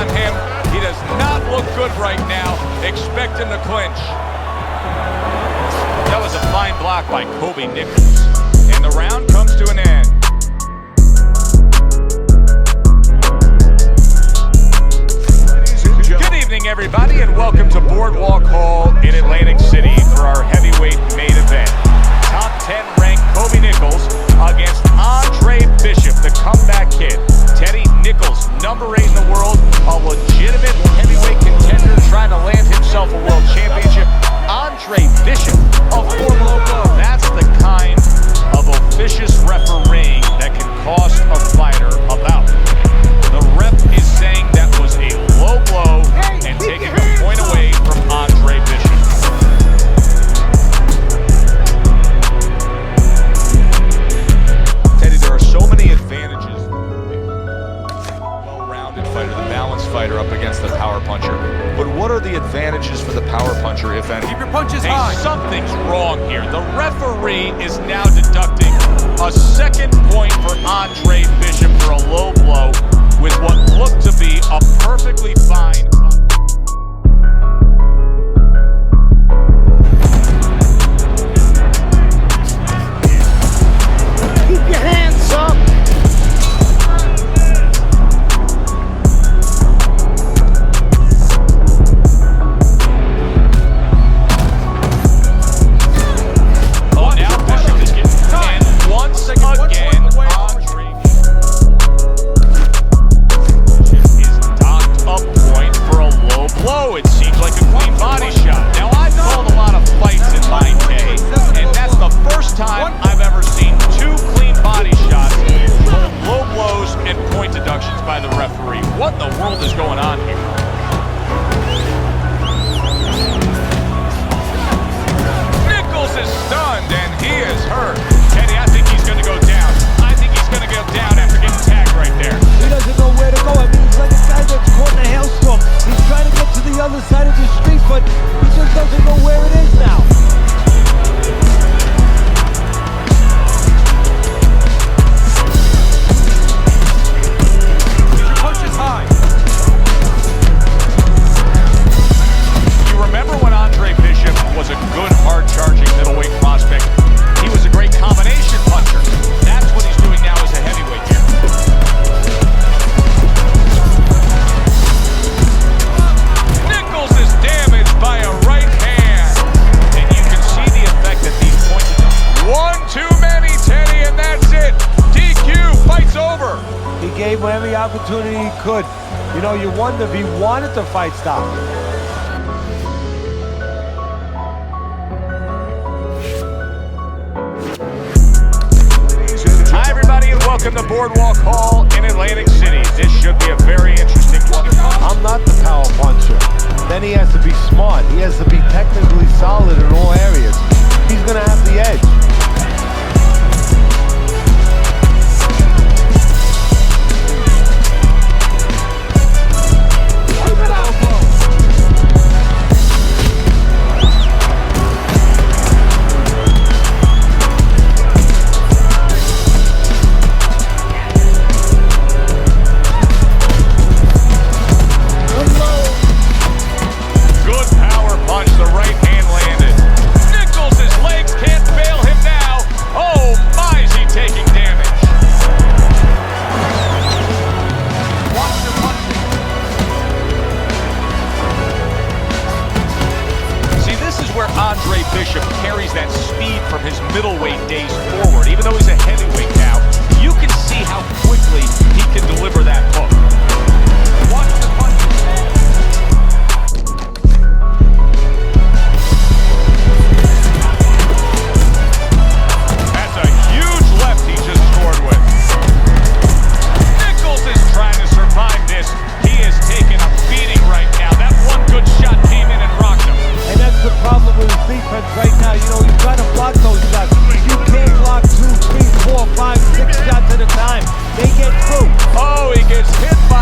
on him. He does not look good right now. Expect him to clinch. That was a fine block by Kobe Nichols. And the round comes to an end. Good evening, everybody, and welcome to Boardwalk Hall in Atlantic City for our heavyweight main event. Top 10 ranked Kobe Nichols against Andre Bishop, the comeback kid. Teddy Nichols, number 8 in the world, a legitimate heavyweight contender trying to land himself a world championship. Andre Bishop, a former local. That's the kind of officious refereeing that can cost a fighter a bout. The ref is saying that was a low blow and taking a point away from Andre Bishop. Teddy, there are so many advantages. Well-rounded fighter, the balanced fighter up against the power puncher. But what are the advantages for the power puncher, if any? Keep your punches high. Something's wrong here. The referee is now deducting a second point for Andre Bishop for a low blow with what looked to be a perfectly fine. Keep your hands up. Oh, now Bishop is getting and once again, Andre is docked a point for a low blow. It seems like a clean body shot. Now, I've called a lot of fights in my day, and that's the first time I've ever seen 2 clean body shots called low blows and point deductions by the referee. What in the world is going on here? Nichols is stunned and he is hurt. Teddy, I think he's going to go down. I think he's going to go down after getting tagged right there. He doesn't know where to go. I mean, he's like a guy that's caught in a hailstorm. He's trying to get to the other side of the street, but he just doesn't know where it is now. Keep your punches high. You remember when Andre Bishop was a good, hard-charging middleweight prospect? He was a great combination puncher. That's what he's doing now as a heavyweight champion. Nichols is damaged by a right hand. And you can see the effect that these points have. One too many, Teddy, and that's it. DQ, fight's over. He gave him every opportunity he could. You know, you wonder if he wanted the fight stop. Hi, everybody, and welcome to Boardwalk Hall in Atlantic City. This should be a very interesting one. I'm not the power puncher. Then he has to be smart. He has to be technically solid in all areas. He's going to have the edge. Good power punch, the right hand landed. Nichols' legs can't fail him now. Oh, my, is he taking damage. Watch the punching. See, this is where Andre Bishop carries that speed from his middleweight days forward. Even though he's a heavyweight now, you can see how quickly he can deliver that hook. Watch the punching. That's a huge left he just scored with. Nichols is trying to survive this. He is taking a beating right now. That one good shot came in and rocked him. And that's the problem with his defense right now. You know, you try to block those shots. You can't block 2, 3, 4, 5, 6 shots at a time. They get through. Oh, he gets hit by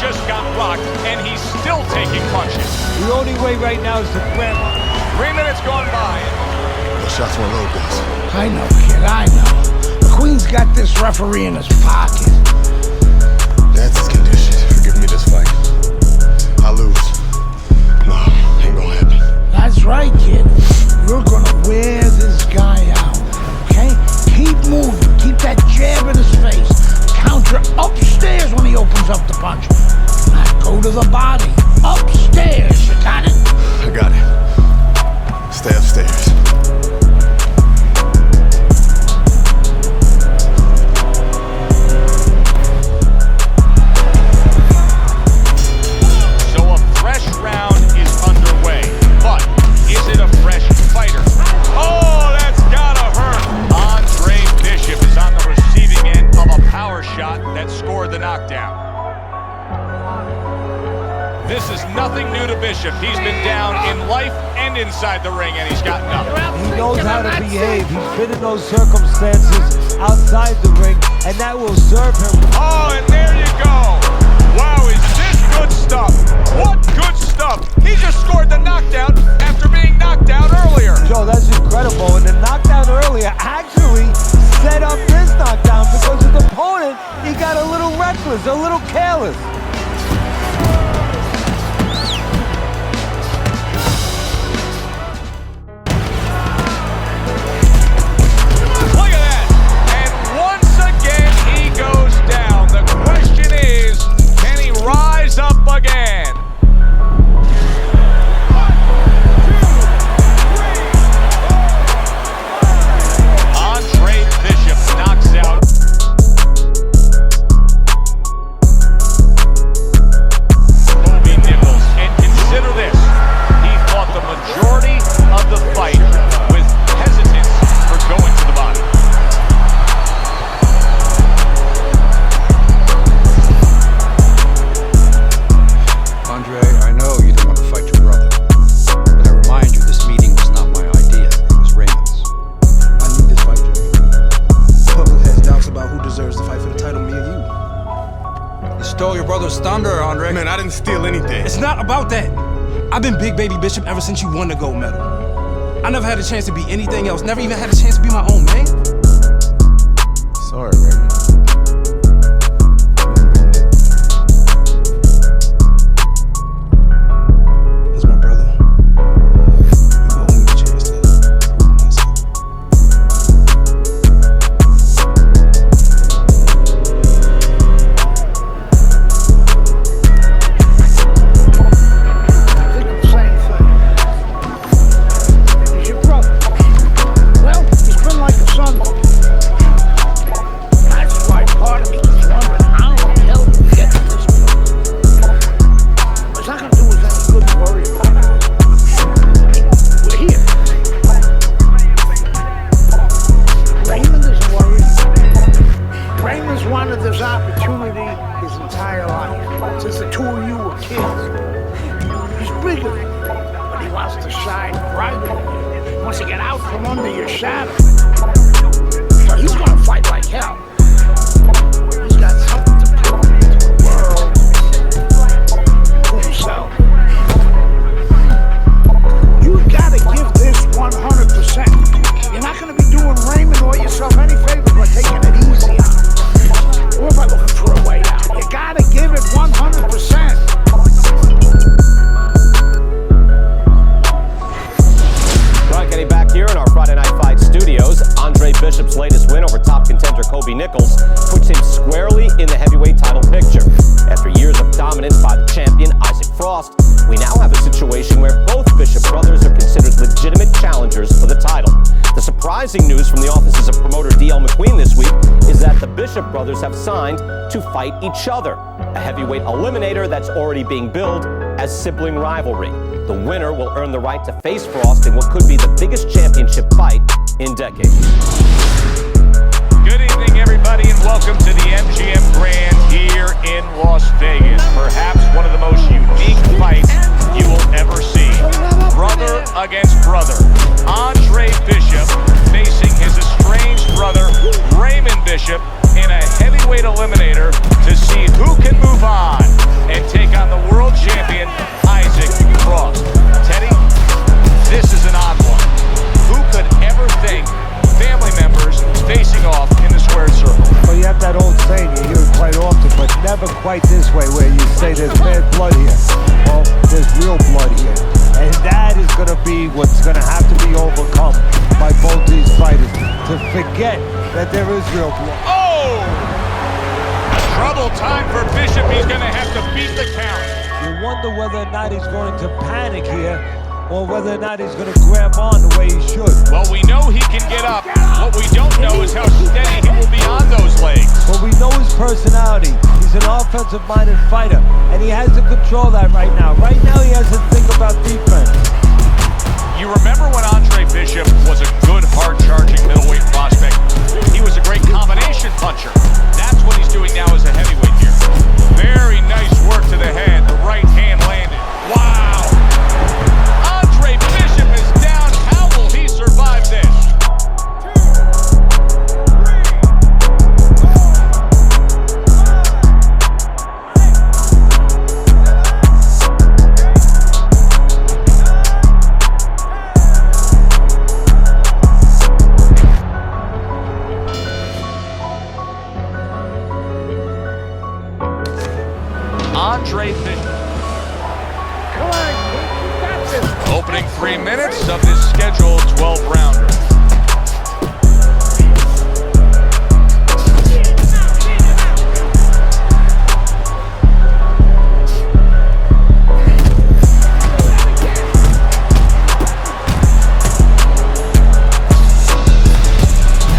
just got rocked, and he's still taking punches. The only way right now is to grab him. 3 minutes gone by. Those shots weren't low, guys. I know, kid, I know. McQueen's got this referee in his pocket. That's his condition for giving me this fight. I lose. No, ain't gonna happen. That's right, kid. You're gonna wear this guy out, okay? Keep moving. Keep that jab in his face. Counter upstairs when he opens up the punch. Now go to the body. Upstairs, you got it? I got it. Stay upstairs. This is nothing new to Bishop. He's been down in life and inside the ring, and he's gotten up. He knows how to behave. He's been in those circumstances outside the ring, and that will serve him. Oh, and there you go. Wow, is this good stuff? What good stuff? He just scored the knockdown after being knocked down earlier. Joe, that's incredible. And the knockdown earlier actually set up this knockdown because his opponent, he got a little reckless, a little careless. Again. Andre Bishop knocks out Kobe Nichols. And consider this, he fought the majority of the fight with hesitance for going to the body. I know you didn't want to fight your brother, but I remind you, this meeting was not my idea. It was Raymond's. I need this fight, Jay. The public has doubts about who deserves to fight for the title, me or you. You stole your brother's thunder, Andre. Man, I didn't steal anything. It's not about that. I've been Big Baby Bishop ever since you won the gold medal. I never had a chance to be anything else. Never even had a chance to be my own man. Sorry, Raymond. Bishop's latest win over top contender Kobe Nichols puts him squarely in the heavyweight title picture. After years of dominance by the champion Isaac Frost, we now have a situation where both Bishop brothers are considered legitimate challengers for the title. The surprising news from the offices of promoter D.L. McQueen this week is that the Bishop brothers have signed to fight each other, a heavyweight eliminator that's already being billed as sibling rivalry. The winner will earn the right to face Frost in what could be the biggest championship fight in decades. Good evening, everybody, and welcome to the MGM Grand here in Las Vegas. Perhaps one of the most unique fights you will ever see. Brother against brother. Andre Bishop facing his estranged brother, Raymond Bishop, in a heavyweight eliminator to see who can move on and this way where you say there's bad blood here. Well, there's real blood here. And that is going to be what's going to have to be overcome by both these fighters, to forget that there is real blood. Oh! Trouble time for Bishop. He's going to have to beat the count. You wonder whether or not he's going to panic here, or whether or not he's going to grab on the way he should. Well, we know he can get up. What we don't know is how steady he will be on those legs. But we know his personality. He's an offensive-minded fighter, and he has to control that right now. Right now, he has to think about defense. You remember when Andre Bishop was a good, hard-charging middleweight prospect? He was a great combination puncher. That's what he's doing now as a heavyweight here. Very nice work to the head. The right hand landed. Wow! Andre Bishop is down. How will he survive this? Andre Bishop. Come on, you got this. Opening 3 minutes of this scheduled 12-rounder.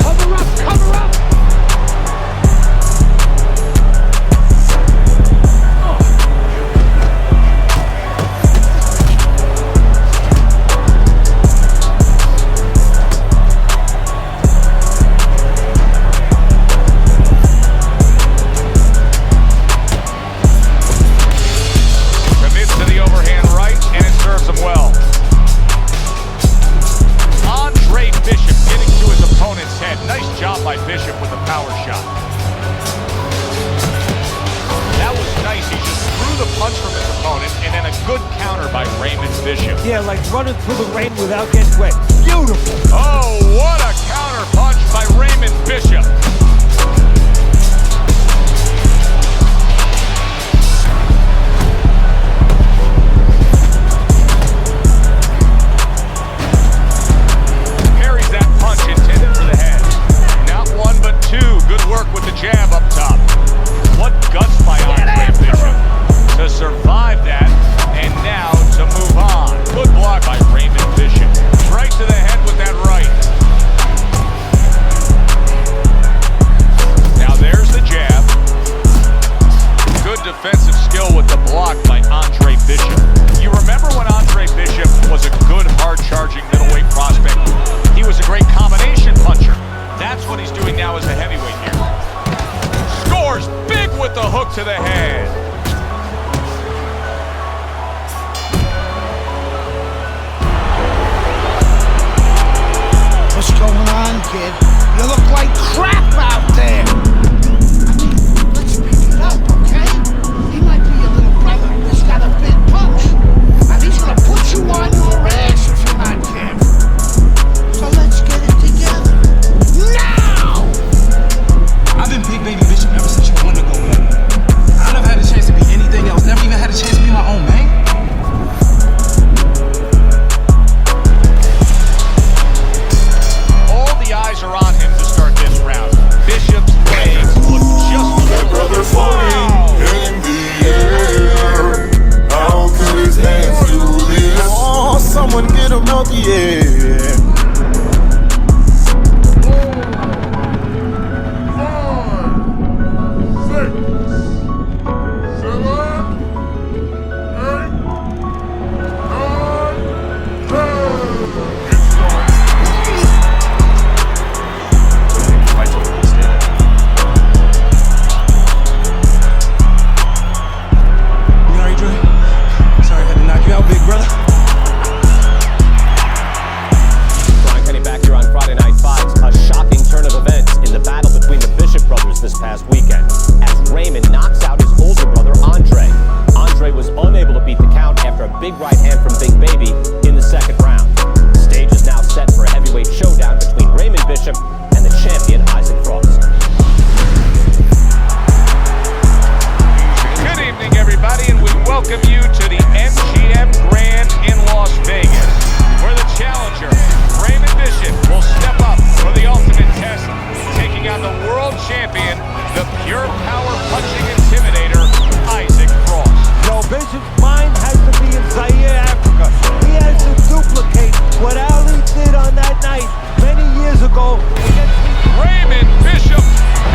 Cover up, cover up! Commits to the overhand right, and it serves him well. Andre Bishop getting to his opponent's head. Nice job by Bishop with the power shot. That was nice. He just threw the punch from his opponent, and then a good counter by Raymond Bishop. Yeah, like running through the rain without getting wet. Beautiful. Oh, what a counter punch by Raymond Bishop. Parries that punch intended for the head. Not one, but two. Good work with the jab up top. What guts by Andre Bishop to survive that, and now to move on. Good block by Raymond Bishop. Right to the head with that right. Now there's the jab. Good defensive skill with the block by Andre Bishop. You remember when Andre Bishop was a good, hard-charging middleweight prospect? He was a great combination puncher. That's what he's doing now as a heavyweight here. Scores big with the hook to the head. What's going on, kid? You look like crap out there! Let's pick it up, okay? He might be your little brother. He's got a big punch. And he's gonna put you on your ass if you're not careful. So let's get it together. Now! I've been Big Baby Bishop ever since you wanted to go, man. I never had a chance to be anything else. Never even had a chance to be my own man. All the eyes are on him to start this round. Bishop's legs look just Brother floating in the air. How could his hands do this? Oh, someone get him out the air. 1 welcome you to the MGM Grand in Las Vegas, where the challenger, Raymond Bishop, will step up for the ultimate test, taking on the world champion, the pure power punching intimidator, Isaac Frost. No, Bishop's mind has to be in Zaire, Africa. He has to duplicate what Ali did on that night many years ago against Raymond Bishop,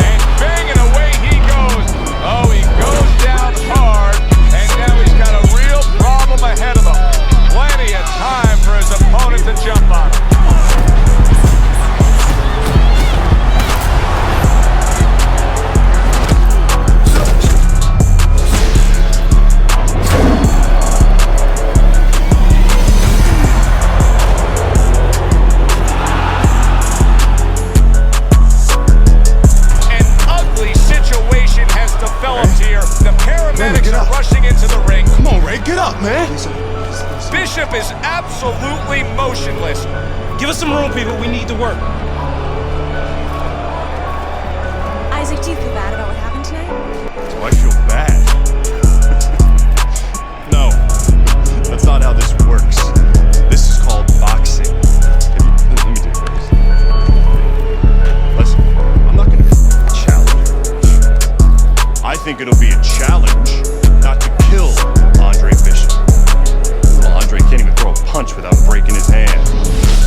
and banging away he goes. Oh, he goes down hard, and now he's got a real problem ahead of him. Plenty of time for his opponent to jump on him. Rushing into the ring. Come on, Ray, get up, man. Bishop is absolutely motionless. Give us some room, people. We need to work. Isaac, do you feel bad about what happened tonight? Do I feel bad? No, that's not how this works. This is called boxing. Let me do this. Listen, I'm not gonna challenge you. I think it'll be a challenge not to kill Andre Bishop. Well, Andre can't even throw a punch without breaking his hand.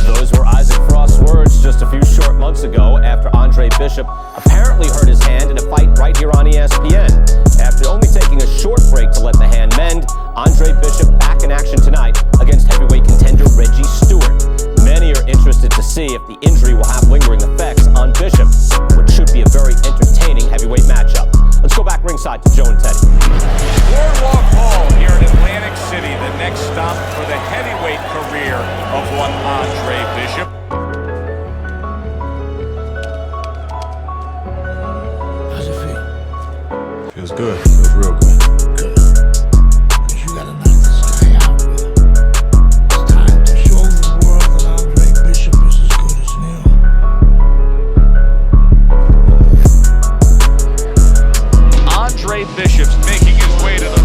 Those were Isaac Frost's words just a few short months ago after Andre Bishop apparently hurt his hand in a fight right here on ESPN. After only taking a short break to let the hand mend, Andre Bishop back in action tonight against heavyweight contender Reggie Stewart. Many are interested to see if the injury will have lingering effects on Bishop, which should be a very entertaining heavyweight matchup. Let's go back ringside to Joe and Teddy. Boardwalk Hall here in Atlantic City, the next stop for the heavyweight career of one Andre Bishop. How's it feel? Feels good. Feels real good. Good. Because you gotta knock this guy out with him. It's time to show the world that Andre Bishop is as good as new. Andre Bishop's making his way to the...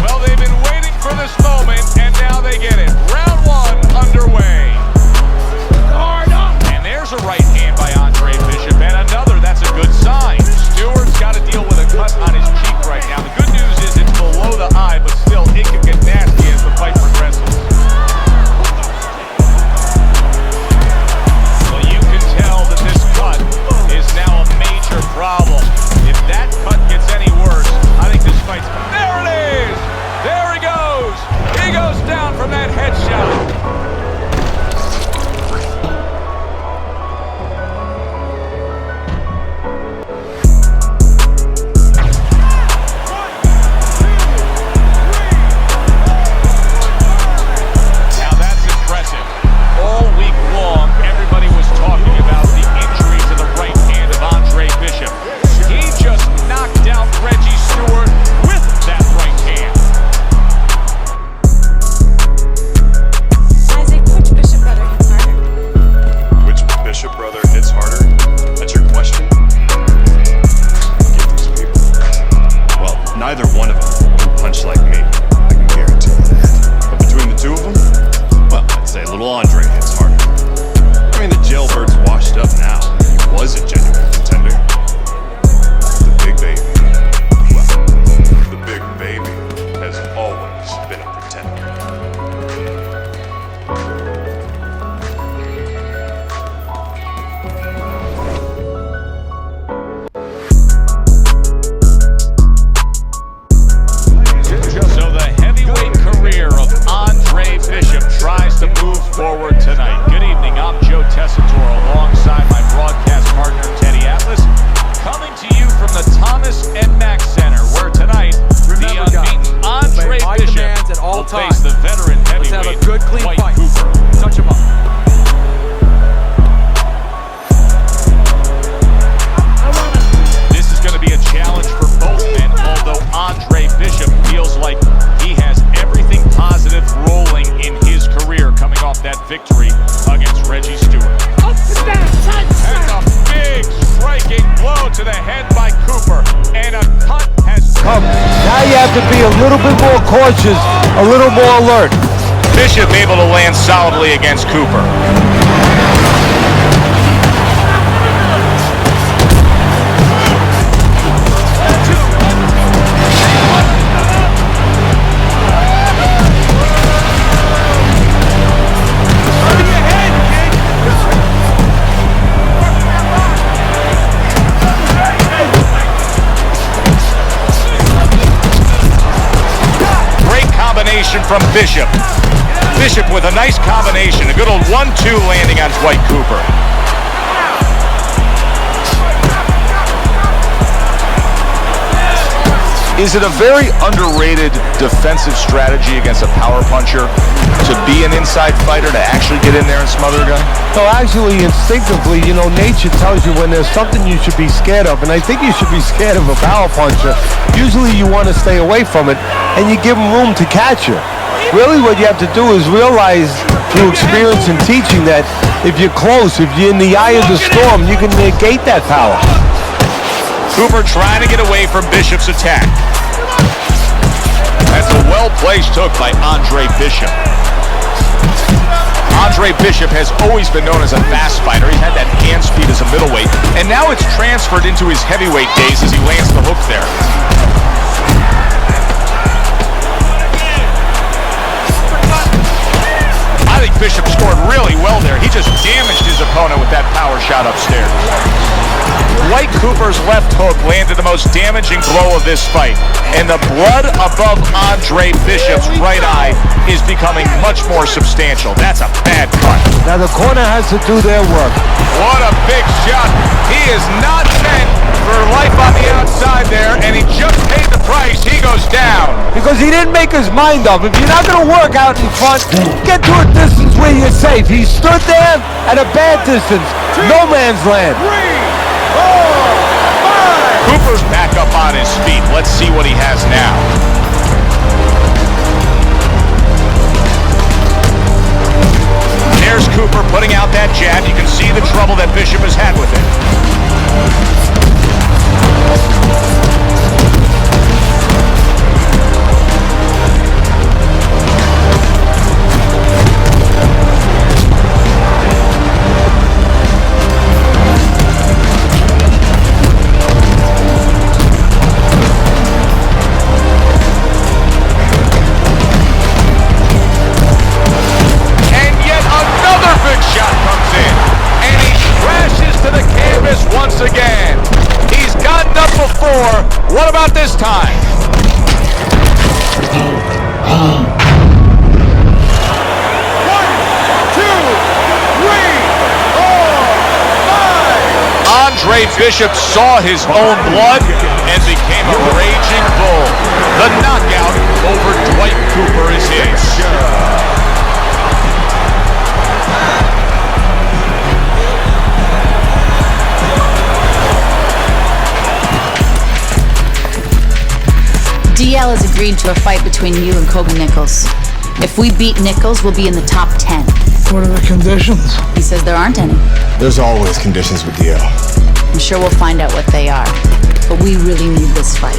Well, they've been waiting for this moment, and now they get it. Round one underway. Guard up! And there's a right hand by Andre Bishop, and another. That's a good sign. Stewart's got to deal with a cut on his cheek right now. The good news is it's below the eye, but still, it can get nasty as the fight progresses. Well, you can tell that this cut is now a major problem. If that cut gets any worse, I think this fight's... There it is! There he goes! He goes down from that headshot. Now that's impressive. All week long, everybody was talking about the injury to the right hand of Andre Bishop. He just knocked out Reggie Stewart with that right hand. Isaac, which Bishop brother hits harder? Which Bishop brother hits harder? That's your question? Get these people. Well, neither one of them can punch like me. I can guarantee you that. But between the two of them, well, I'd say little Andre hits harder. I mean, the jailbird's washed up now. He was a genuine contender. The big baby. Well, the big baby has always been a pretender. So the heavyweight career of Andre Bishop tries to move forward to be a little bit more cautious, a little more alert. Bishop able to land solidly against Cooper. From Bishop. Bishop with a nice combination, a good old 1-2 landing on Dwight Cooper. Is it a very underrated defensive strategy against a power puncher to be an inside fighter, to actually get in there and smother a guy? So actually, instinctively, you know, nature tells you when there's something you should be scared of, and I think you should be scared of a power puncher. Usually you want to stay away from it, and you give him room to catch you. Really what you have to do is realize through experience and teaching that if you're close, if you're in the eye of the storm, you can negate that power. Cooper trying to get away from Bishop's attack. That's a well-placed hook by Andre Bishop. Andre Bishop has always been known as a fast fighter. He had that hand speed as a middleweight, and now it's transferred into his heavyweight days as he lands the hook there. I think Bishop scored really well there. He just damaged his opponent with that power shot upstairs. Dwight Cooper's left hook landed the most damaging blow of this fight, and the blood above Andre Bishop's right eye is becoming much more substantial. That's a bad cut. Now the corner has to do their work. What a big shot. He is not meant for life on the outside there, and he just paid the price. He goes down. Because he didn't make his mind up. If you're not going to work out in front, get to a distance where you're safe. He stood there at a bad distance. No man's land. Cooper's back up on his feet. Let's see what he has now. There's Cooper putting out that jab. You can see the trouble that Bishop has had with it. Once again, he's gotten up before. What about this time? Andre Bishop saw his own blood and became a raging bull. The knockout over Dwight Cooper is his. DL has agreed to a fight between you and Kobe Nichols. If we beat Nichols, we'll be in the top 10. What are the conditions? He says there aren't any. There's always conditions with DL. I'm sure we'll find out what they are. But we really need this fight.